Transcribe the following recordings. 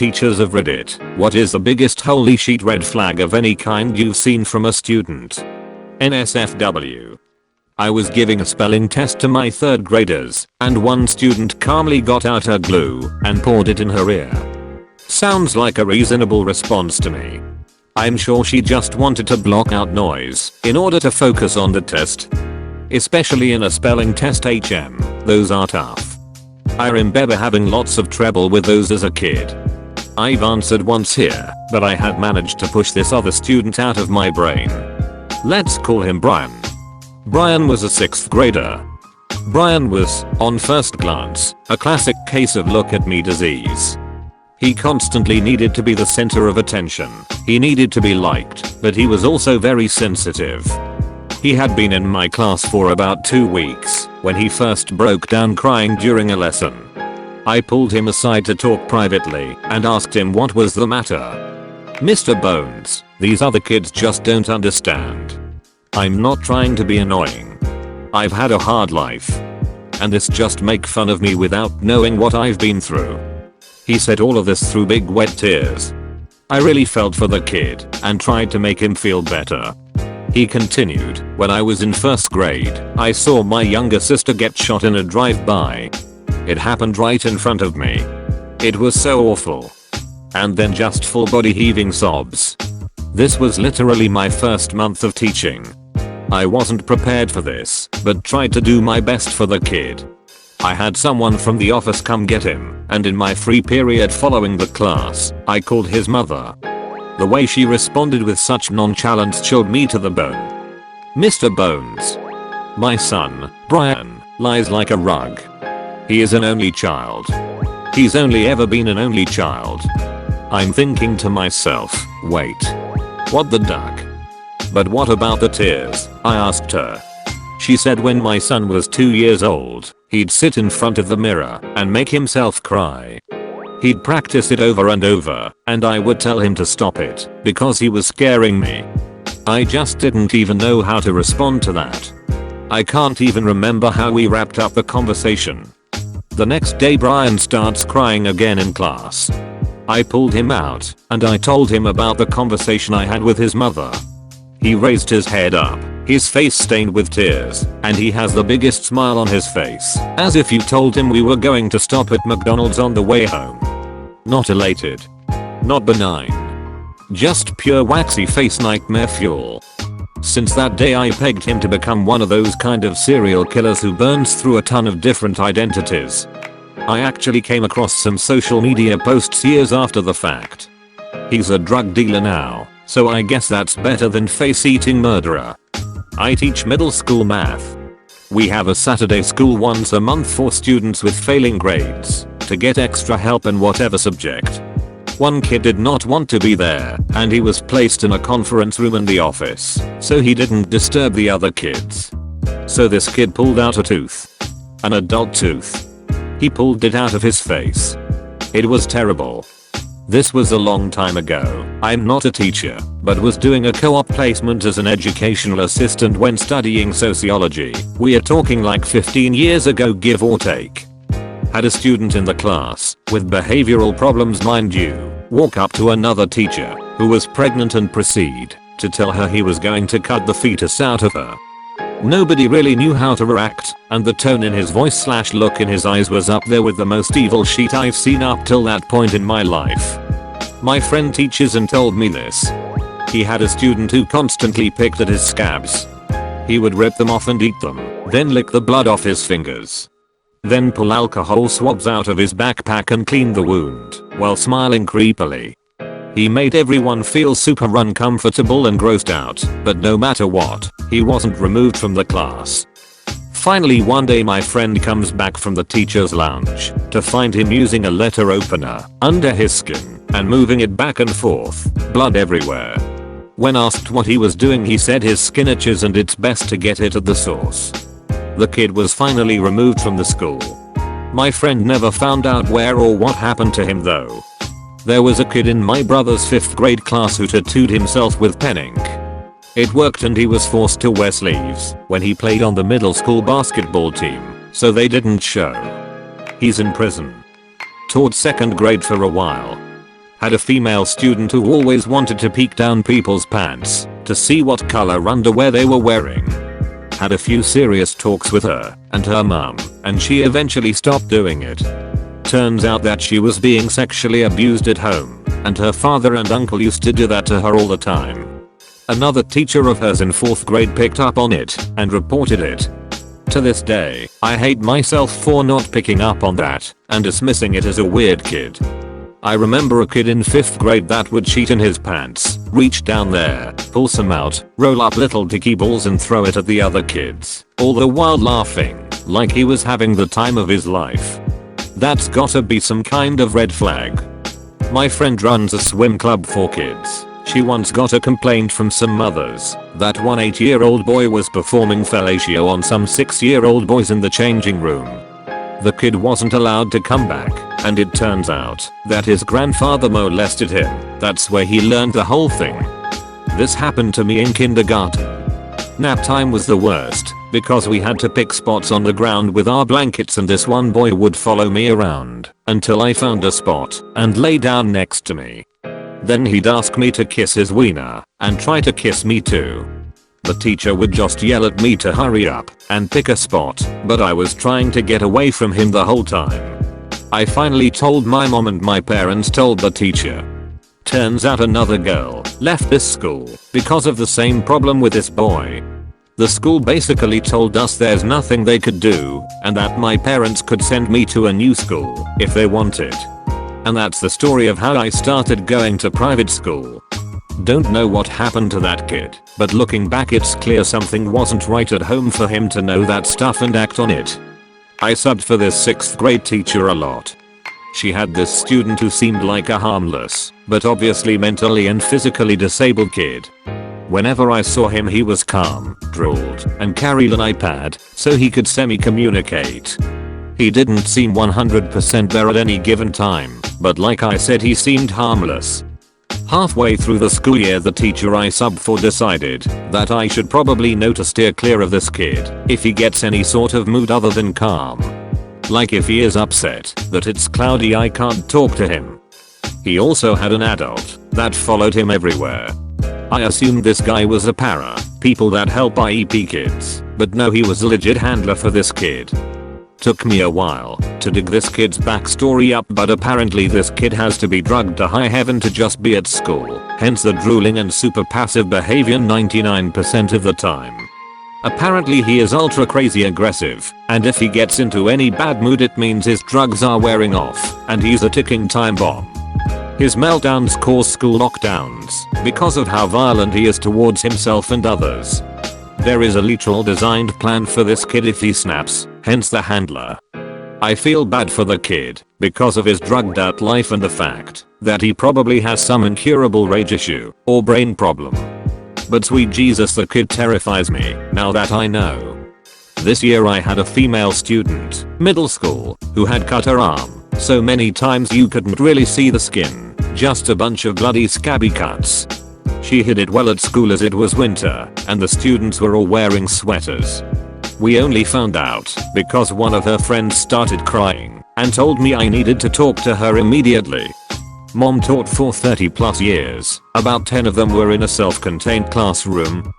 teachers of Reddit, what is the biggest holy shit red flag of any kind you've seen from a student? NSFW. I was giving a spelling test to my 3rd graders, and one student calmly got out her glue and poured it in her ear. Sounds like a reasonable response to me. I'm sure she just wanted to block out noise in order to focus on the test. Especially in a spelling test those are tough. I remember having lots of trouble with those as a kid. I've answered once here, but I had managed to push this other student out of my brain. Let's call him Brian. Brian was a 6th grader. Brian was, on first glance, a classic case of look at me disease. He constantly needed to be the center of attention. He needed to be liked, but he was also very sensitive. He had been in my class for about 2 weeks when he first broke down crying during a lesson. I pulled him aside to talk privately and asked him what was the matter. "Mr. Bones, these other kids just don't understand. I'm not trying to be annoying. I've had a hard life. And this just make fun of me without knowing what I've been through." He said all of this through big wet tears. I really felt for the kid and tried to make him feel better. He continued, "When I was in 1st grade, I saw my younger sister get shot in a drive-by. It happened right in front of me. It was so awful." And then just full body heaving sobs. This was literally my first month of teaching. I wasn't prepared for this, but tried to do my best for the kid. I had someone from the office come get him, and in my free period following the class, I called his mother. The way she responded with such nonchalance chilled me to the bone. "Mr. Bones. My son, Brian, lies like a rug. He is an only child. He's only ever been an only child." I'm thinking to myself, wait. What the duck? "But what about the tears?" I asked her. She said when my son was 2 years old, he'd sit in front of the mirror and make himself cry. He'd practice it over and over, and I would tell him to stop it because he was scaring me. I just didn't even know how to respond to that. I can't even remember how we wrapped up the conversation. The next day Brian starts crying again in class. I pulled him out and I told him about the conversation I had with his mother. He raised his head up, his face stained with tears, and he has the biggest smile on his face, as if you told him we were going to stop at McDonald's on the way home. Not elated. Not benign. Just pure waxy face nightmare fuel. Since that day I pegged him to become one of those kind of serial killers who burns through a ton of different identities. I actually came across some social media posts years after the fact. He's a drug dealer now, so I guess that's better than face-eating murderer. I teach middle school math. We have a Saturday school once a month for students with failing grades to get extra help in whatever subject. One kid did not want to be there, and he was placed in a conference room in the office, so he didn't disturb the other kids. So this kid pulled out a tooth. An adult tooth. He pulled it out of his face. It was terrible. This was a long time ago. I'm not a teacher, but was doing a co-op placement as an educational assistant when studying sociology. We are talking like 15 years ago, give or take. Had a student in the class, with behavioral problems mind you, walk up to another teacher, who was pregnant, and proceed to tell her he was going to cut the fetus out of her. Nobody really knew how to react, and the tone in his voice / look in his eyes was up there with the most evil shit I've seen up till that point in my life. My friend teaches and told me this. He had a student who constantly picked at his scabs. He would rip them off and eat them, then lick the blood off his fingers. Then pull alcohol swabs out of his backpack and clean the wound, while smiling creepily. He made everyone feel super uncomfortable and grossed out, but no matter what, he wasn't removed from the class. Finally one day my friend comes back from the teacher's lounge to find him using a letter opener under his skin and moving it back and forth, blood everywhere. When asked what he was doing, he said his skin itches and it's best to get it at the source. The kid was finally removed from the school. My friend never found out where or what happened to him though. There was a kid in my brother's 5th grade class who tattooed himself with pen ink. It worked and he was forced to wear sleeves when he played on the middle school basketball team, so they didn't show. He's in prison. Taught 2nd grade for a while. Had a female student who always wanted to peek down people's pants to see what color underwear they were wearing. Had a few serious talks with her and her mum, and she eventually stopped doing it. Turns out that she was being sexually abused at home, and her father and uncle used to do that to her all the time. Another teacher of hers in 4th grade picked up on it and reported it. To this day, I hate myself for not picking up on that and dismissing it as a weird kid. I remember a kid in 5th grade that would cheat in his pants, reach down there, pull some out, roll up little dicky balls and throw it at the other kids, all the while laughing like he was having the time of his life. That's gotta be some kind of red flag. My friend runs a swim club for kids. She once got a complaint from some mothers that one 8-year-old boy was performing fellatio on some 6-year-old boys in the changing room. The kid wasn't allowed to come back, and it turns out that his grandfather molested him. That's where he learned the whole thing. This happened to me in kindergarten. Nap time was the worst because we had to pick spots on the ground with our blankets, and this one boy would follow me around until I found a spot and lay down next to me. Then he'd ask me to kiss his wiener and try to kiss me too. The teacher would just yell at me to hurry up and pick a spot, but I was trying to get away from him the whole time. I finally told my mom, and my parents told the teacher. Turns out another girl left this school because of the same problem with this boy. The school basically told us there's nothing they could do and that my parents could send me to a new school if they wanted. And that's the story of how I started going to private school. Don't know what happened to that kid, but looking back it's clear something wasn't right at home for him to know that stuff and act on it. I subbed for this 6th grade teacher a lot. She had this student who seemed like a harmless, but obviously mentally and physically disabled kid. Whenever I saw him he was calm, drooled, and carried an iPad so he could semi-communicate. He didn't seem 100% there at any given time, but like I said, he seemed harmless. Halfway through the school year, the teacher I subbed for decided that I should probably know to steer clear of this kid if he gets any sort of mood other than calm. Like if he is upset that it's cloudy, I can't talk to him. He also had an adult that followed him everywhere. I assumed this guy was a para, people that help IEP kids, but no, he was a legit handler for this kid. Took me a while to dig this kid's backstory up, but apparently this kid has to be drugged to high heaven to just be at school, hence the drooling and super passive behavior 99% of the time. Apparently he is ultra crazy aggressive, and if he gets into any bad mood it means his drugs are wearing off and he's a ticking time bomb. His meltdowns cause school lockdowns because of how violent he is towards himself and others. There is a literal designed plan for this kid if he snaps, hence the handler. I feel bad for the kid because of his drugged out life and the fact that he probably has some incurable rage issue or brain problem. But sweet Jesus, the kid terrifies me now that I know. This year I had a female student, middle school, who had cut her arm so many times you couldn't really see the skin, just a bunch of bloody scabby cuts. She hid it well at school as it was winter and the students were all wearing sweaters. We only found out because one of her friends started crying and told me I needed to talk to her immediately. Mom taught for 30+ years, about 10 of them were in a self-contained classroom.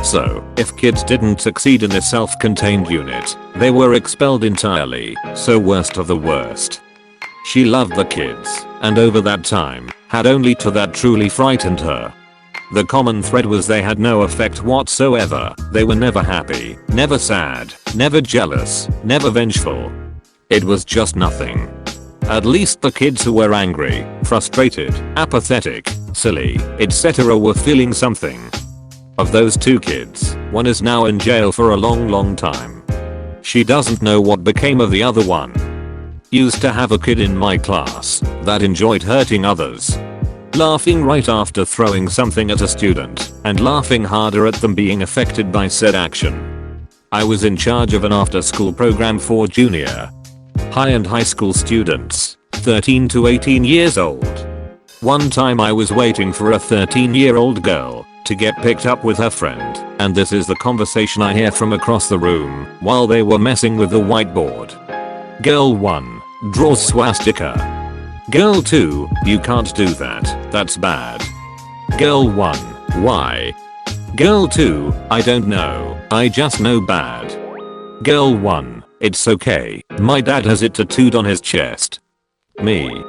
So, if kids didn't succeed in the self-contained unit, they were expelled entirely, so worst of the worst. She loved the kids, and over that time, had only to that truly frightened her. The common thread was they had no effect whatsoever. They were never happy, never sad, never jealous, never vengeful. It was just nothing. At least the kids who were angry, frustrated, apathetic, silly, etc. were feeling something. Of those 2 kids, one is now in jail for a long time. She doesn't know what became of the other one. Used to have a kid in my class that enjoyed hurting others. Laughing right after throwing something at a student and laughing harder at them being affected by said action. I was in charge of an after-school program for junior high and high school students, 13 to 18 years old. One time I was waiting for a 13-year-old girl to get picked up with her friend, and this is the conversation I hear from across the room while they were messing with the whiteboard. Girl 1 draws swastika. Girl 2, you can't do that, that's bad. Girl 1, why? Girl 2, I don't know, I just know bad. Girl 1, it's okay, my dad has it tattooed on his chest. Me,